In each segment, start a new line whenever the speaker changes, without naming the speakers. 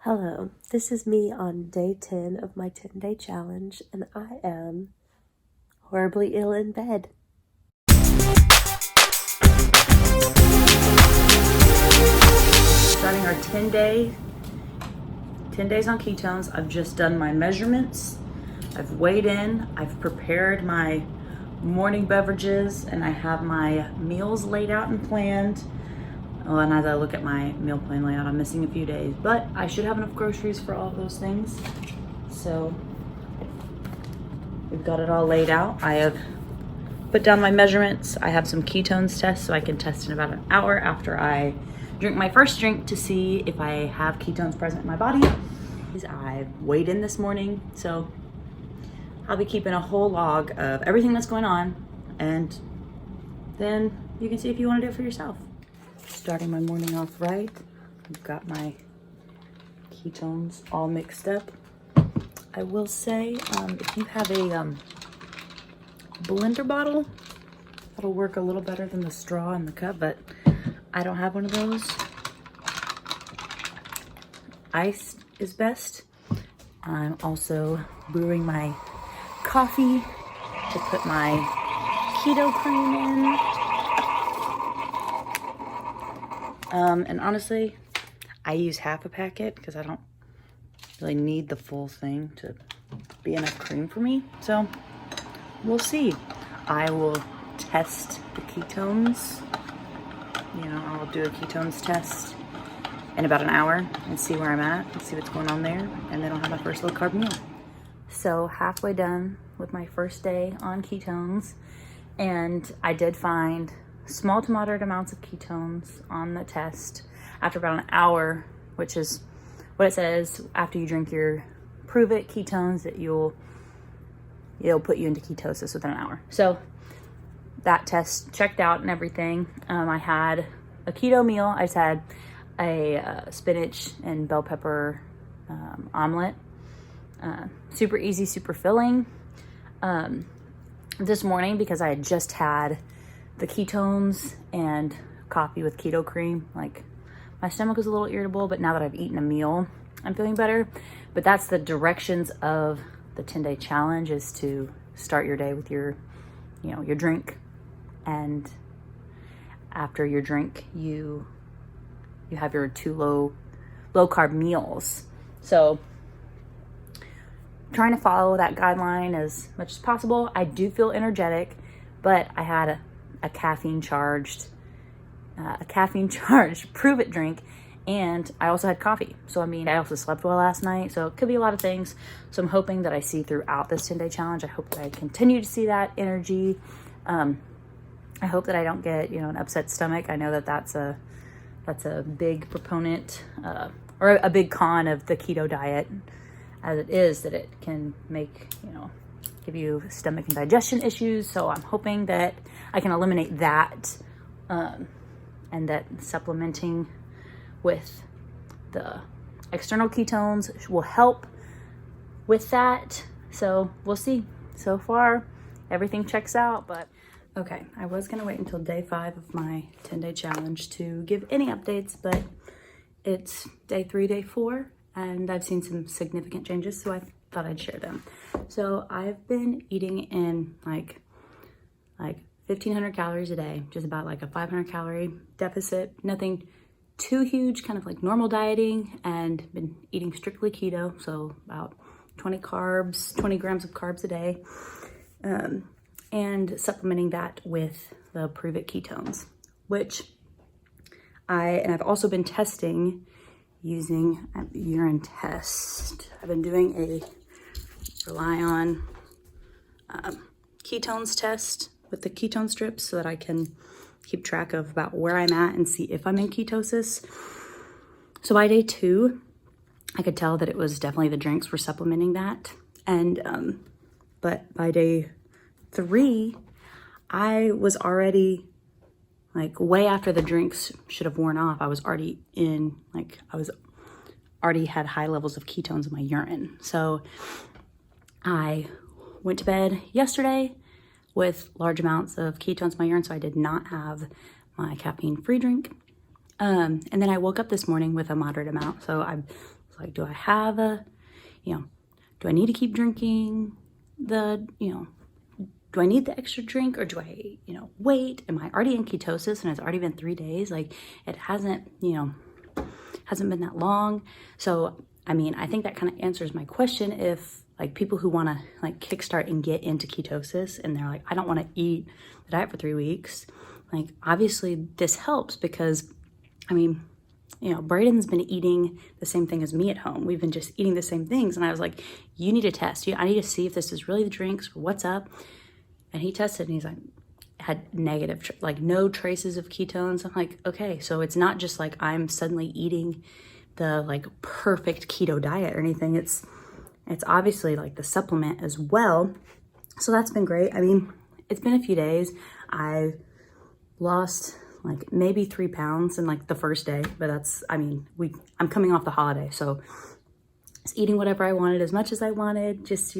Hello, this is me on day 10 of my 10-day challenge, and I am horribly ill in bed.
Starting our 10 days on ketones. I've just done my measurements. I've weighed in, I've prepared my morning beverages, and I have my meals laid out and planned. Oh, and as I look at my meal plan layout, I'm missing a few days, but I should have enough groceries for all of those things. So we've got it all laid out. I have put down my measurements. I have some ketones tests so I can test in about an hour after I drink my first drink to see if I have ketones present in my body. I weighed in this morning, so I'll be keeping a whole log of everything that's going on, and then you can see if you want to do it for yourself. Starting my morning off right, I've got my ketones all mixed up. I will say, if you have a blender bottle, that'll work a little better than the straw in the cup, but I don't have one of those. Ice is best. I'm also brewing my coffee to put my keto cream in. And honestly, I use half a packet because I don't really need the full thing to be enough cream for me. So we'll see. I will test the ketones. I'll do a ketones test in about an hour and see where I'm at and see what's going on there. And then I'll have my first low carb meal. So halfway done with my first day on ketones. And I did find small to moderate amounts of ketones on the test after about an hour, which is what it says after you drink your Pruvit Ketones, that it'll put you into ketosis within an hour. So that test checked out and everything. I had a keto meal. I just had a spinach and bell pepper omelet. Super easy, super filling. This morning, because I had just had the ketones and coffee with keto cream, like my stomach was a little irritable, but now that I've eaten a meal, I'm feeling better. But that's the directions of the 10-day challenge, is to start your day with your drink, and after your drink, you have your 2 low carb meals. So trying to follow that guideline as much as possible. I do feel energetic, but I had a caffeine charged Pruvit drink, and I also had coffee. So I also slept well last night, so it could be a lot of things. So I'm hoping that I see throughout this 10-day challenge. I hope that I continue to see that energy. I hope that I don't get an upset stomach. I know that that's a big proponent or a big con of the keto diet, as it is that it can make give you stomach and digestion issues. So I'm hoping that I can eliminate that, and that supplementing with the external ketones will help with that. So we'll see. So far, everything checks out, but okay, I was gonna wait until day 5 of my 10-day challenge to give any updates, but it's day 3, day 4, and I've seen some significant changes, so I thought I'd share them. So I've been eating in like 1,500 calories a day, just about like a 500 calorie deficit, nothing too huge, kind of like normal dieting, and been eating strictly keto, so about 20 grams of carbs a day, and supplementing that with the Pruvit Ketones, which I've also been testing using a urine test. I've been doing a rely on ketones test with the ketone strips so that I can keep track of about where I'm at and see if I'm in ketosis. So by day 2, I could tell that it was definitely the drinks were supplementing that. And, but by day 3, I was already like way after the drinks should have worn off. I was already already had high levels of ketones in my urine. So I went to bed yesterday with large amounts of ketones in my urine, so I did not have my caffeine-free drink. And then I woke up this morning with a moderate amount, so I'm It's like, do I have a, do I need to keep drinking the, do I need the extra drink, or do I, wait? Am I already in ketosis and it's already been 3 days? Like, it hasn't, hasn't been that long. So, I think that kind of answers my question. If like people who want to like kickstart and get into ketosis and they're like, I don't want to eat the diet for 3 weeks. Like, obviously this helps because, Braden's been eating the same thing as me at home. We've been just eating the same things. And I was like, you need to test. I need to see if this is really the drinks or what's up. And he tested and he's like, had negative, like no traces of ketones. I'm like, okay, so it's not just like I'm suddenly eating the like perfect keto diet or anything. It's obviously like the supplement as well. So that's been great. It's been a few days. I lost like maybe 3 pounds in like the first day, but that's, I'm coming off the holiday. So it's eating whatever I wanted, as much as I wanted, just,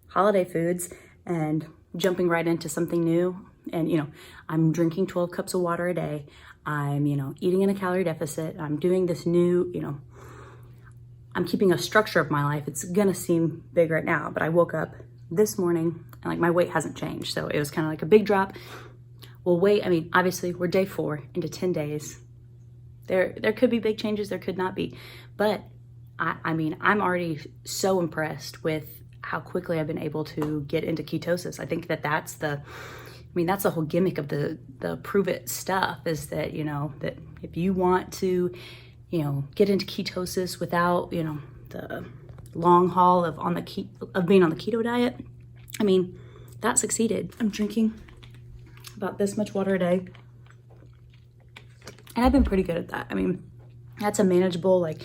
holiday foods, and jumping right into something new. And, I'm drinking 12 cups of water a day. I'm, eating in a calorie deficit. I'm doing this new, I'm keeping a structure of my life. It's gonna seem big right now, but I woke up this morning and like my weight hasn't changed. So it was kind of like a big drop. Well, wait, obviously we're day 4 into 10 days. There could be big changes, there could not be. But I'm already so impressed with how quickly I've been able to get into ketosis. I think that's the whole gimmick of the Pruvit stuff, is that, that if you want to, get into ketosis without, the long haul of being on the keto diet, that succeeded. I'm drinking about this much water a day. And I've been pretty good at that. That's a manageable, like,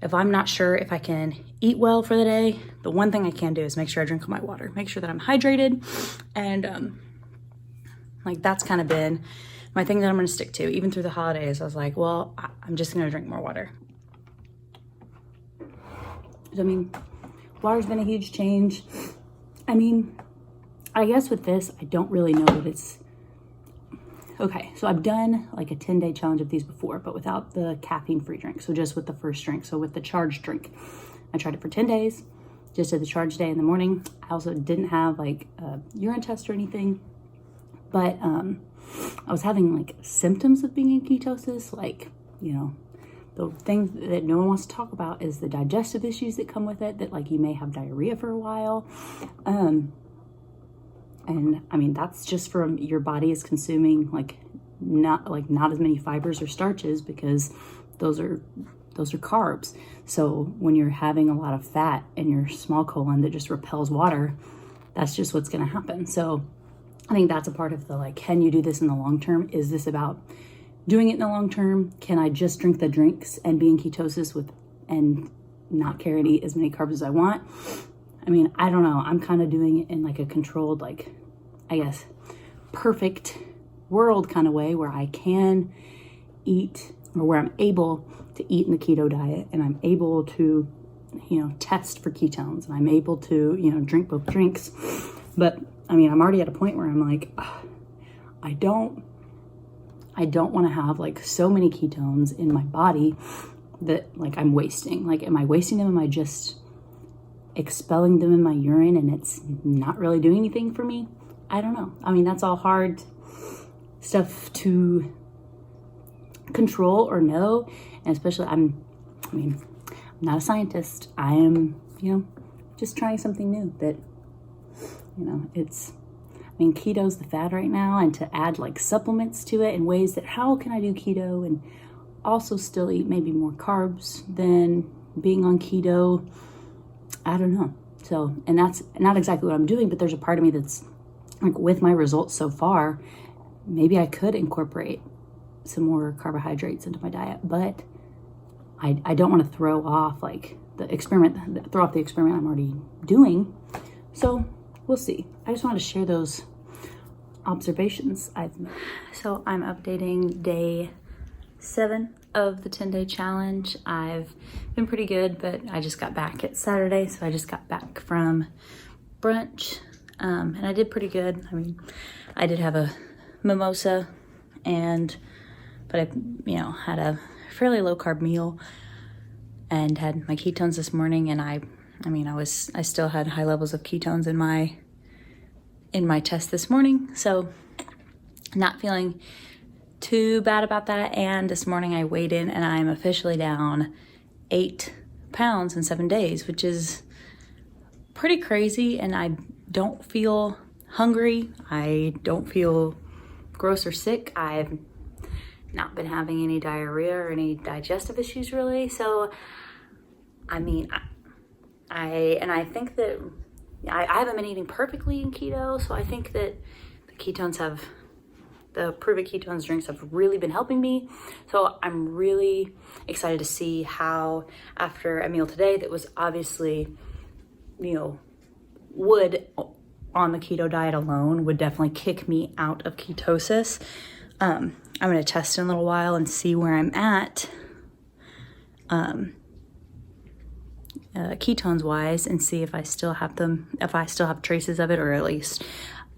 if I'm not sure if I can eat well for the day, the one thing I can do is make sure I drink all my water, make sure that I'm hydrated. And that's kind of been my thing that I'm going to stick to. Even through the holidays, I was like, well, I'm just going to drink more water. Water's been a huge change. I guess with this, I don't really know that it's, okay, so I've done like a 10-day challenge of these before, but without the caffeine-free drink. So just with the first drink, so with the charged drink. I tried it for 10 days, just did the charged day in the morning. I also didn't have like a urine test or anything, but I was having like symptoms of being in ketosis. Like, the thing that no one wants to talk about is the digestive issues that come with it, that like you may have diarrhea for a while. And that's just from your body is consuming not as many fibers or starches, because those are carbs. So when you're having a lot of fat in your small colon that just repels water, that's just what's going to happen. So I think that's a part of the, can you do this in the long term? Is this about doing it in the long term? Can I just drink the drinks and be in ketosis and not care and eat as many carbs as I want? I don't know. I'm kind of doing it in like a controlled, I guess, perfect world kind of way, where I can eat, or where I'm able to eat in the keto diet, and I'm able to, test for ketones, and I'm able to, drink both drinks. But I'm already at a point where I'm like, I don't want to have so many ketones in my body that I'm wasting. Am I wasting them? Am I just expelling them in my urine and it's not really doing anything for me? I don't know. That's all hard stuff to control or know. And especially I'm not a scientist. I am, just trying something new that, keto's the fad right now, and to add supplements to it in ways that, how can I do keto and also still eat maybe more carbs than being on keto? I don't know. So, and that's not exactly what I'm doing, but there's a part of me that's with my results so far, maybe I could incorporate some more carbohydrates into my diet, but I don't want to throw off the experiment I'm already doing. So we'll see. I just want to share those observations I've made. So I'm updating day 7 of the 10-day challenge. I've been pretty good, but I just got back. It's Saturday, so I just got back from brunch, and I did pretty good. I did have a mimosa, but I, had a fairly low carb meal, and had my ketones this morning, and I still had high levels of ketones in my test this morning, so not feeling too bad about that. And this morning I weighed in and I'm officially down 8 pounds in 7 days, which is pretty crazy. And I don't feel hungry. I don't feel gross or sick. I've not been having any diarrhea or any digestive issues really. So, I mean, I think that I haven't been eating perfectly in keto. So I think that the Pruvit Ketones drinks have really been helping me. So I'm really excited to see how, after a meal today that was obviously, would on the keto diet alone would definitely kick me out of ketosis. I'm going to test in a little while and see where I'm at ketones wise, and see if I still have traces of it, or at least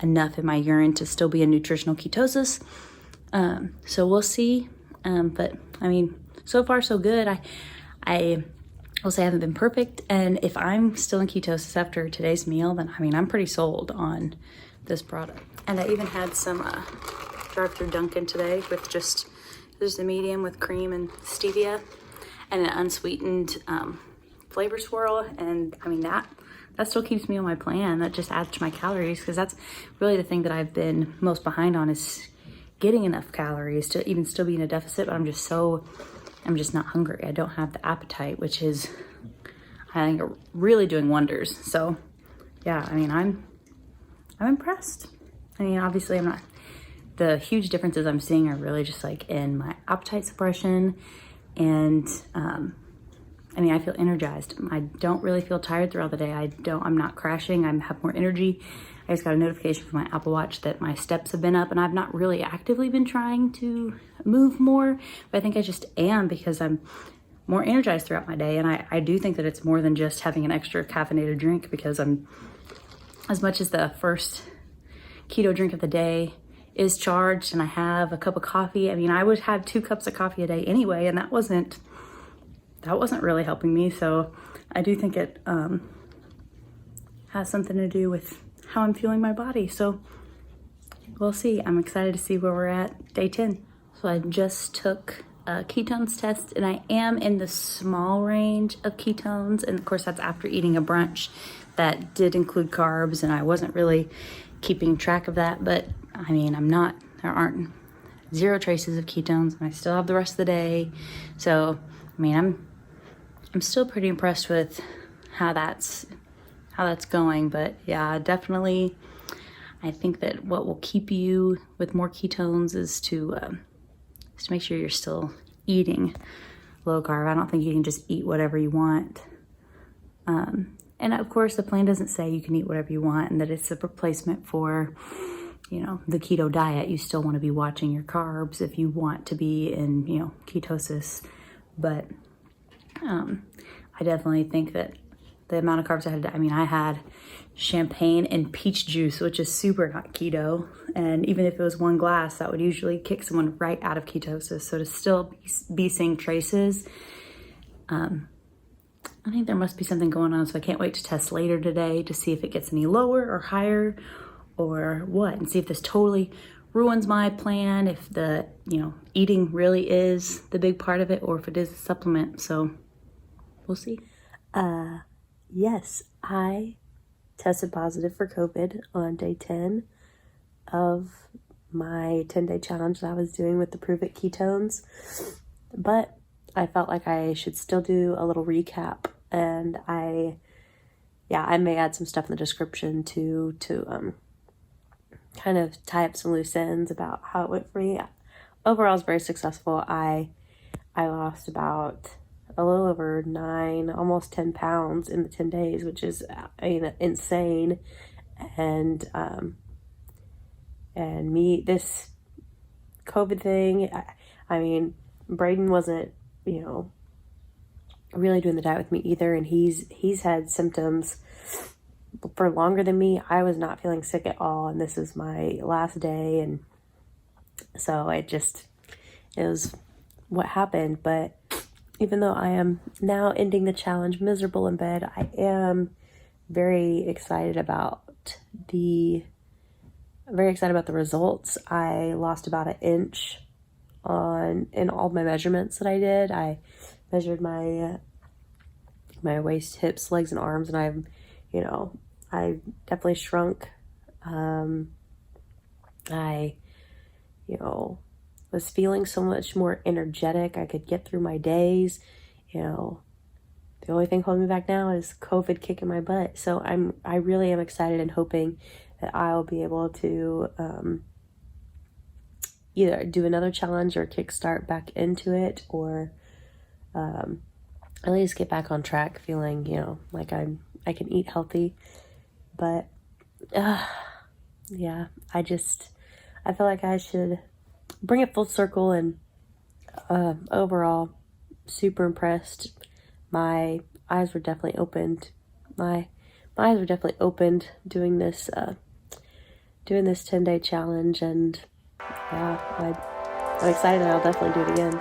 enough in my urine to still be in nutritional ketosis. So we'll see. But I mean, so far so good. I will say I haven't been perfect. And if I'm still in ketosis after today's meal, then I'm pretty sold on this product. And I even had some drive-through Dunkin' today with just a medium with cream and stevia and an unsweetened flavor swirl. And that still keeps me on my plan. That just adds to my calories, because that's really the thing that I've been most behind on, is getting enough calories to even still be in a deficit. But I'm just not hungry. I don't have the appetite, which is, I think, really doing wonders. So yeah, I'm impressed. Obviously I'm not, the huge differences I'm seeing are really just like in my appetite suppression, and I feel energized. I don't really feel tired throughout the day. I'm not crashing. I have more energy. I just got a notification from my Apple Watch that my steps have been up, and I've not really actively been trying to move more, but I think I just am, because I'm more energized throughout my day. And I do think that it's more than just having an extra caffeinated drink, because as much as the first keto drink of the day is charged and I have a cup of coffee, I would have 2 cups of coffee a day anyway, and that wasn't really helping me. So I do think it has something to do with how I'm feeling my body. So we'll see. I'm excited to see where we're at day 10. So I just took a ketones test, and I am in the small range of ketones. And of course, that's after eating a brunch that did include carbs, and I wasn't really keeping track of that. But there aren't 0 traces of ketones, and I still have the rest of the day. So, I'm still pretty impressed with how that's going. But yeah, definitely, I think that what will keep you with more ketones is to make sure you're still eating low carb. I don't think you can just eat whatever you want. And of course, the plan doesn't say you can eat whatever you want and that it's a replacement for, the keto diet. You still want to be watching your carbs if you want to be in, ketosis. But I definitely think that the amount of carbs I had champagne and peach juice, which is super not keto. And even if it was 1 glass, that would usually kick someone right out of ketosis. So to still be seeing traces, I think there must be something going on. So I can't wait to test later today to see if it gets any lower or higher or what, and see if this totally ruins my plan, if the, eating really is the big part of it, or if it is a supplement. So we'll see.
Yes, I tested positive for COVID on day 10 of my 10-day challenge that I was doing with the Pruvit Ketones. But I felt like I should still do a little recap, and I may add some stuff in the description to kind of tie up some loose ends about how it went for me. Overall, I was very successful. I lost about a little over 9, almost 10 pounds in the 10 days, which is insane. And this COVID thing, Braden wasn't, really doing the diet with me either. And he's had symptoms for longer than me. I was not feeling sick at all. And this is my last day. And so it was what happened. But even though I am now ending the challenge miserable in bed, I am very excited about the results. I lost about an inch in all my measurements that I did. I measured my waist, hips, legs, and arms, and I definitely shrunk. I was feeling so much more energetic. I could get through my days. The only thing holding me back now is COVID kicking my butt. So I really am excited and hoping that I'll be able to either do another challenge or kickstart back into it, or at least get back on track, feeling like I can eat healthy. But yeah, I feel like I should bring it full circle, and overall, super impressed. My eyes were definitely opened. My eyes were definitely opened doing this 10-day challenge, and yeah, I'm excited. I'll definitely do it again.